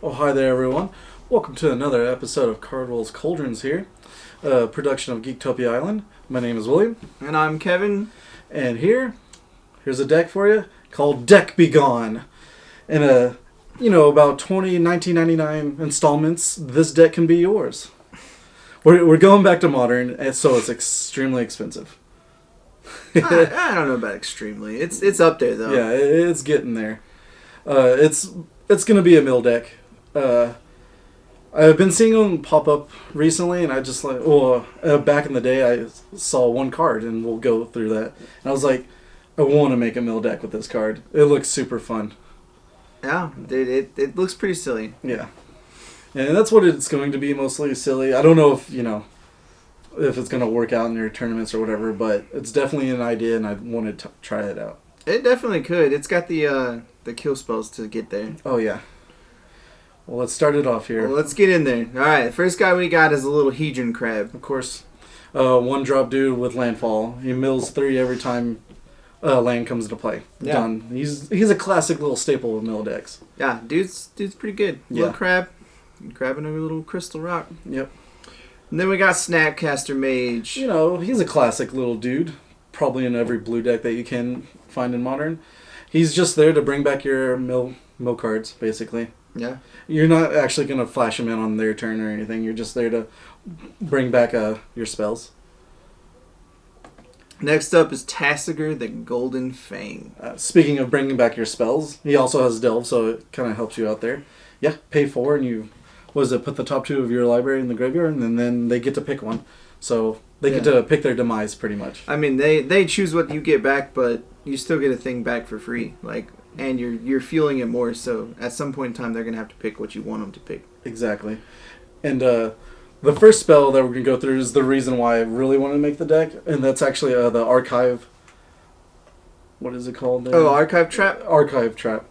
Oh, hi there, everyone. Welcome to another episode of Cardwell's Cauldrons here, a production of Geektopia Island. My name is William. And I'm Kevin. And here's a deck for you called Deck Be Gone. In about 1999 installments, this deck can be yours. We're going back to Modern, and so it's extremely expensive. I don't know about extremely. It's up there, though. Yeah, it's getting there. It's going to be a mill deck. I've been seeing them pop up recently, and I just back in the day, I saw one card, and we'll go through that. And I was like, I want to make a mill deck with this card. It looks super fun. Yeah, dude, it looks pretty silly. Yeah. And that's what it's going to be, mostly silly. I don't know if it's going to work out in your tournaments or whatever, but it's definitely an idea, and I wanted to try it out. It definitely could. It's got the kill spells to get there. Oh, yeah. Well, let's start it off here. Well, let's get in there. All right, the first guy we got is a little Hedron Crab. Of course. One drop dude with landfall. He mills 3 every time land comes into play. Yeah. Done. He's a classic little staple of mill decks. Yeah, dude's pretty good. Yeah. Little crab, grabbing a little crystal rock. Yep. And then we got Snapcaster Mage. He's a classic little dude. Probably in every blue deck that you can find in Modern. He's just there to bring back your mill cards, basically. Yeah. You're not actually going to flash them in on their turn or anything. You're just there to bring back your spells. Next up is Tasigur, the Golden Fang. Speaking of bringing back your spells, he also has Delve, so it kind of helps you out there. Yeah, pay 4 and you, put the top 2 of your library in the graveyard, and then they get to pick one. So they get to pick their demise, pretty much. I mean, they choose what you get back, but you still get a thing back for free. And you're fueling it more, so at some point in time, they're going to have to pick what you want them to pick. Exactly. And the first spell that we're going to go through is the reason why I really want to make the deck, and that's actually the Archive. What is it called there? Oh, Archive Trap? Archive Trap.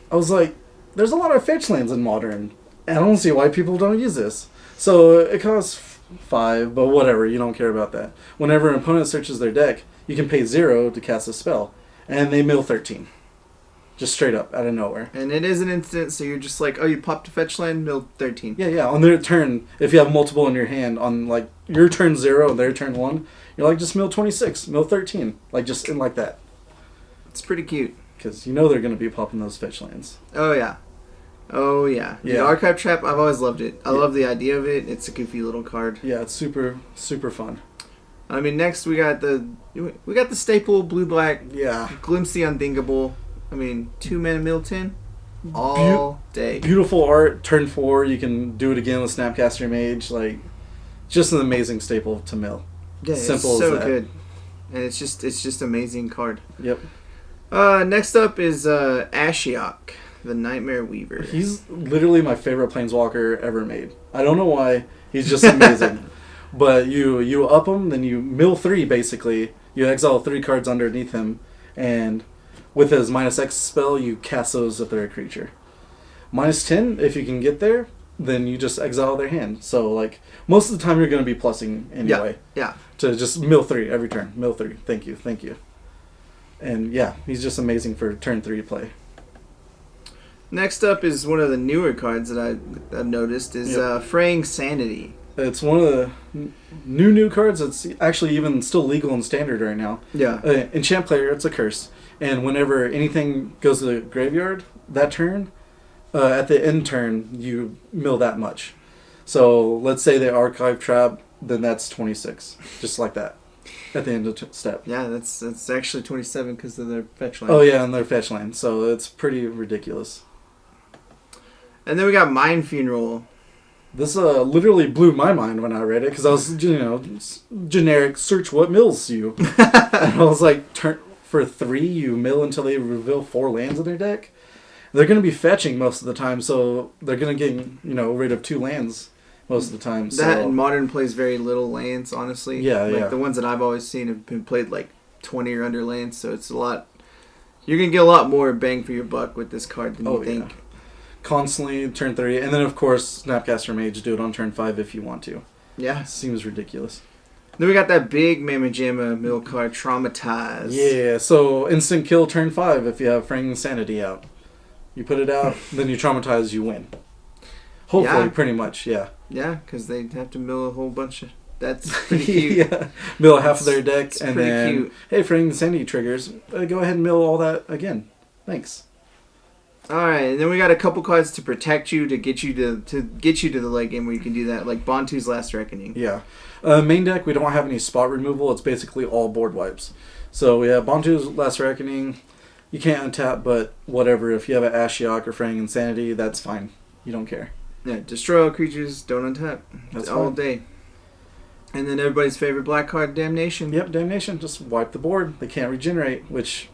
I was like, there's a lot of fetch lands in Modern, and I don't see why people don't use this. So it costs 5, but whatever, you don't care about that. Whenever an opponent searches their deck, you can pay 0 to cast a spell, and they mill 13. Just straight up, out of nowhere. And it is an instant, so you're just like, oh, you popped a fetch land, milled 13. Yeah. On their turn, if you have multiple in your hand, on your turn 0 and their turn 1, you're like, just mill 26, mill 13. Just in like that. It's pretty cute. Because they're going to be popping those fetch lands. Oh, yeah. The Archive Trap, I've always loved it. I love the idea of it. It's a goofy little card. Yeah, it's super, super fun. I mean, next we got the staple blue-black. Yeah. Glimpse the Unthinkable. 2 mana mill 10 all day. Beautiful art. Turn 4, you can do it again with Snapcaster Mage. Just an amazing staple to mill. Yeah, Simple it's so as that. good. And it's just amazing card. Yep. Next up is Ashiok, the Nightmare Weaver. He's literally my favorite planeswalker ever made. I don't know why. He's just amazing. But you up him, then you mill 3 basically. You exile 3 cards underneath him, and with his -X spell, you cast those if they're a creature. -10, if you can get there, then you just exile their hand. So, most of the time you're going to be plussing anyway. Yeah. To just mill 3 every turn. Mill 3. Thank you. And yeah, he's just amazing for turn 3 play. Next up is one of the newer cards that I've noticed is Fraying Sanity. It's one of the new cards that's actually even still legal in Standard right now. Yeah. Enchant player, it's a curse. And whenever anything goes to the graveyard that turn, at the end turn, you mill that much. So let's say they Archive Trap, then that's 26. Just like that. At the end of step. Yeah, that's actually 27 because of their fetch land. Oh yeah, and their fetch land. So it's pretty ridiculous. And then we got Mind Funeral. This literally blew my mind when I read it because I was, generic search what mills you. And I was like, for 3, you mill until they reveal 4 lands in their deck. They're going to be fetching most of the time, so they're going to get, rid of 2 lands most of the time. That and Modern plays very little lands, honestly. Yeah. The ones that I've always seen have been played 20 or under lands, so it's a lot. You're going to get a lot more bang for your buck with this card than you think. Constantly turn 3, and then of course Snapcaster Mage, do it on turn 5 if you want to. Yeah. Seems ridiculous. Then we got that big Mamma Jamma mill card, Traumatize. Yeah, so instant kill turn 5 if you have Fraying Sanity out. You put it out, then you Traumatize, you win. Hopefully, pretty much, yeah. Yeah, because they have to mill a whole bunch of... That's pretty cute. Yeah, mill half of their deck, and then cute. hey, Fraying Sanity triggers. Go ahead and mill all that again. Thanks. All right, and then we got a couple cards to protect you to get you to the late game where you can do that, like Bontu's Last Reckoning. Yeah, main deck we don't have any spot removal. It's basically all board wipes. So we have Bontu's Last Reckoning. You can't untap, but whatever. If you have an Ashiok or Fraying Insanity, that's fine. You don't care. Yeah, destroy all creatures, don't untap. That's all fine. day. And then everybody's favorite black card, Damnation. Yep, Damnation. Just wipe the board. They can't regenerate, which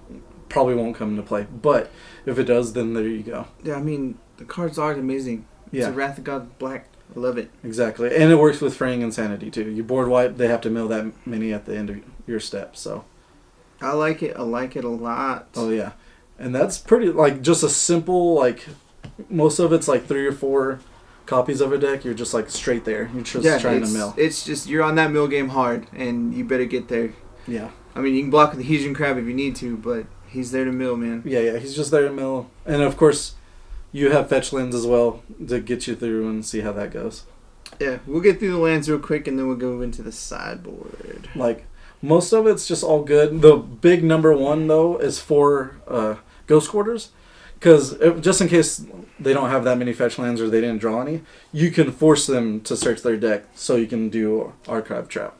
probably won't come into play. But if it does, then there you go. Yeah, I mean, the card's art amazing. Yeah. It's a Wrath of God black. I love it. Exactly. And it works with Fraying Insanity, too. You board wipe, they have to mill that many at the end of your step, so. I like it. I like it a lot. Oh, yeah. And that's pretty, like, just a simple, like, most of it's like 3 or 4 copies of a deck. You're just, like, straight there. You're just trying to mill. It's just, you're on that mill game hard, and you better get there. Yeah. I mean, you can block with the Hedron Crab if you need to, but he's there to mill, man. Yeah, he's just there to mill. And, of course, you have fetch lands as well to get you through and see how that goes. Yeah, we'll get through the lands real quick, and then we'll go into the sideboard. Like, most of it's just all good. The big number one, though, is for Ghost Quarters. Because just in case they don't have that many fetch lands or they didn't draw any, you can force them to search their deck so you can do Archive Trap.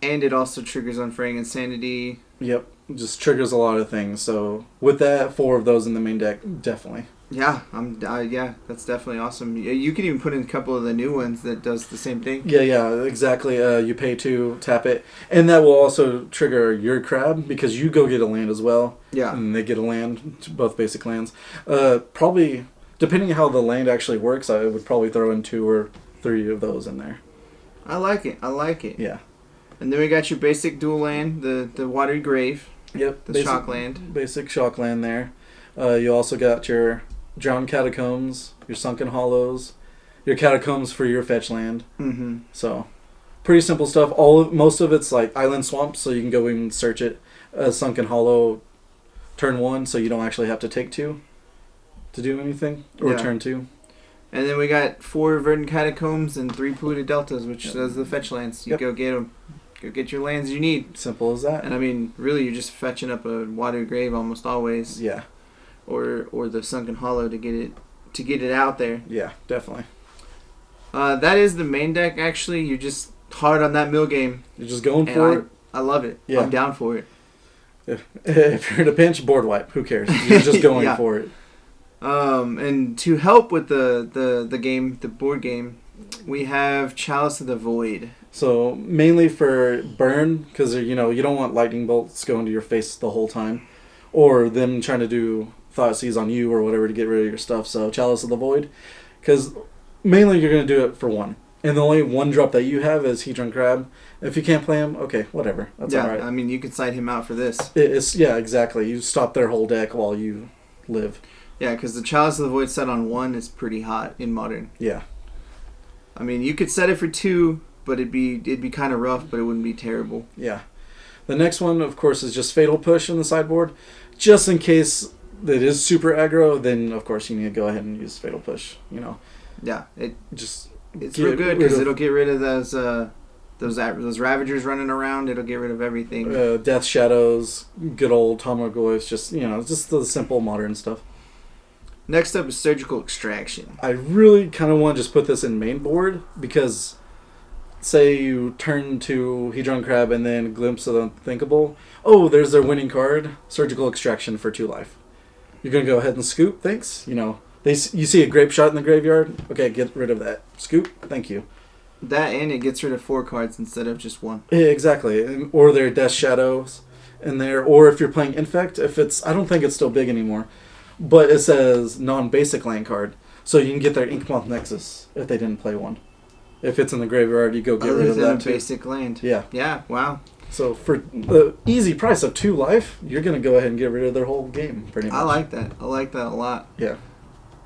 And it also triggers on Fraying Insanity. Yep, just triggers a lot of things. So with that, 4 of those in the main deck, definitely. Yeah, yeah, that's definitely awesome. You can even put in a couple of the new ones that does the same thing. Yeah, exactly. You pay 2, tap it, and that will also trigger your crab because you go get a land as well. Yeah, and they get a land, both basic lands. Probably depending on how the land actually works, I would probably throw in 2 or 3 of those in there. I like it. Yeah. And then we got your basic dual land, the Watery Grave. Yep. The shock land. Basic shock land there. You also got your Drowned Catacombs, your Sunken Hollows, your Catacombs for your fetch land. Mm-hmm. So, pretty simple stuff. Most of it's like Island Swamps, so you can go and search it. Sunken Hollow, turn 1, so you don't actually have to take 2 to do anything, or turn 2. And then we got 4 Verdant Catacombs and 3 Polluted Deltas, which does the fetch lands. You go get them. Go get your lands you need. Simple as that. And I mean, really, you're just fetching up a Watery Grave almost always. Yeah. Or the Sunken Hollow to get it out there. Yeah, definitely. That is the main deck. Actually, you're just hard on that mill game. You're just going for it. I love it. Yeah. I'm down for it. If you're in a pinch, board wipe. Who cares? You're just going for it. And to help with the game, the board game, we have Chalice of the Void. So mainly for burn, because you don't want lightning bolts going to your face the whole time, or them trying to do Thoughtseize on you or whatever to get rid of your stuff. So Chalice of the Void, because mainly you're going to do it for 1. And the only 1 drop that you have is Hedron Crab. If you can't play him, okay, whatever. That's all right. I mean, you can side him out for this. Yeah, exactly. You stop their whole deck while you live. Yeah, because the Chalice of the Void set on 1 is pretty hot in Modern. Yeah. I mean, you could set it for 2, but it'd be kind of rough, but it wouldn't be terrible. Yeah. The next one, of course, is just Fatal Push in the sideboard. Just in case it is super aggro, then, of course, you need to go ahead and use Fatal Push, Yeah, it's real good because it'll get rid of those Ravagers running around. It'll get rid of everything. Death Shadows, good old Tarmogoyfs, just the simple Modern stuff. Next up is Surgical Extraction. I really kind of want to just put this in main board because, say you turn to Hedron Crab and then Glimpse the Unthinkable. Oh, there's their winning card, Surgical Extraction for 2 life. You're going to go ahead and scoop, thanks. You see a Grape Shot in the graveyard? Okay, get rid of that. Scoop, thank you. That and it gets rid of 4 cards instead of just 1. Yeah, exactly. Or their Death Shadows in there. Or if you're playing Infect, I don't think it's still big anymore. But it says non-basic land card. So you can get their Inkmoth Nexus if they didn't play one. If it's in the graveyard, you go get rid of that too. Basic land. Yeah. Yeah, wow. So for the easy price of 2 life, you're going to go ahead and get rid of their whole game, pretty much. I like that. I like that a lot. Yeah.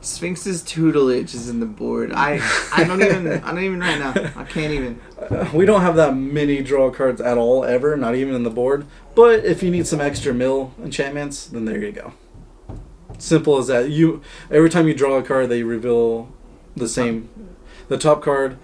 Sphinx's Tutelage is in the board. I don't even right now. I can't even. We don't have that many draw cards at all, ever, not even in the board. But if you need some extra mill enchantments, then there you go. simple as that. Every time you draw a card, they reveal the same. The top card,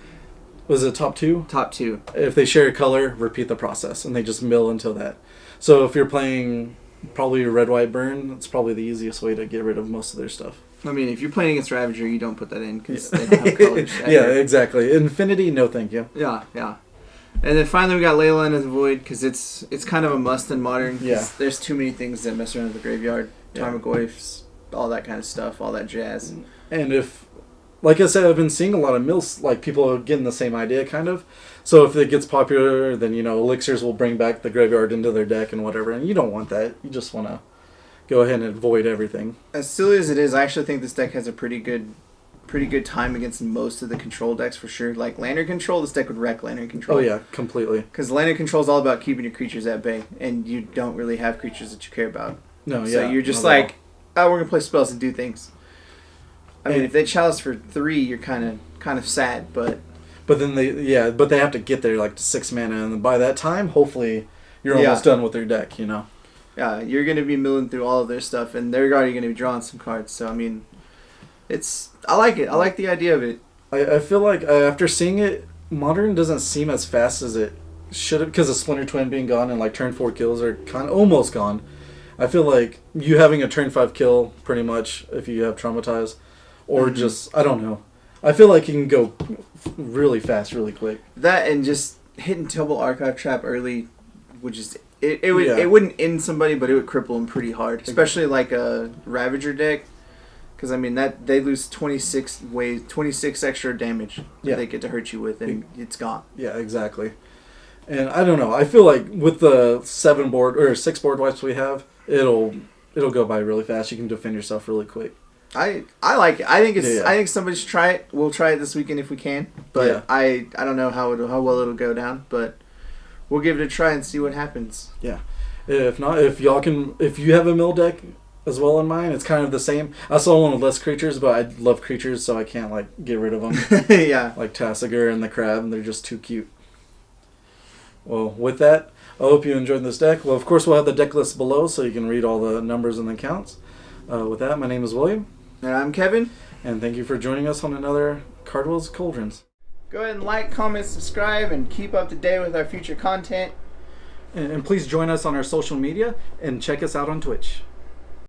was it top 2? Top 2. If they share a color, repeat the process, and they just mill until that. So if you're playing probably a red-white burn, that's probably the easiest way to get rid of most of their stuff. I mean, if you're playing against Ravager, you don't put that in because they don't have colors. Yeah, exactly. Infinity, no thank you. Yeah. And then finally we got Leyline of the Void because it's kind of a must in Modern. Yeah. There's too many things that mess around the graveyard. Yeah. Tarmogoyfs, all that kind of stuff, all that jazz. And if, like I said, I've been seeing a lot of mills, like people are getting the same idea kind of. So if it gets popular, then, elixirs will bring back the graveyard into their deck and whatever. And you don't want that. You just want to go ahead and void everything. As silly as it is, I actually think this deck has a pretty good time against most of the control decks for sure. Like Lantern Control, this deck would wreck Lantern Control. Oh yeah, completely. Because Lantern Control is all about keeping your creatures at bay, and you don't really have creatures that you care about. No, yeah. So you're just like, oh, we're gonna play spells and do things. I mean, if they chalice for 3, you're kind of sad, but then they have to get there like to 6 mana, and by that time, hopefully, you're almost done with their deck. Yeah, you're gonna be milling through all of their stuff, and they're already gonna be drawing some cards. So I mean, I like it. I like the idea of it. I feel like after seeing it, Modern doesn't seem as fast as it should have because of Splinter Twin being gone and like turn 4 kills are kind of almost gone. I feel like you having a turn 5 kill pretty much if you have Traumatize, or just I don't know. I feel like you can go really fast, really quick. That and just hitting Double Archive Trap early, which is it wouldn't end somebody, but it would cripple them pretty hard, especially like a Ravager deck. Because, I mean, that they lose 26 extra damage that they get to hurt you with, and it's gone. Yeah, exactly. And I don't know. I feel like with the 6 board wipes we have, it'll go by really fast. You can defend yourself really quick. I like it. I think somebody should try it. We'll try it this weekend if we can. But I don't know how well it'll go down. But we'll give it a try and see what happens. Yeah. If not, if you have a mill deck as well in mind, it's kind of the same. I saw one with less creatures, but I love creatures, so I can't get rid of them. Yeah. Like Tasigur and the Crab, and they're just too cute. Well, with that, I hope you enjoyed this deck. Well, of course, we'll have the deck list below, so you can read all the numbers and the counts. With that, my name is William. And I'm Kevin. And thank you for joining us on another Cardwell's Cauldrons. Go ahead and like, comment, subscribe, and keep up to date with our future content. And please join us on our social media and check us out on Twitch.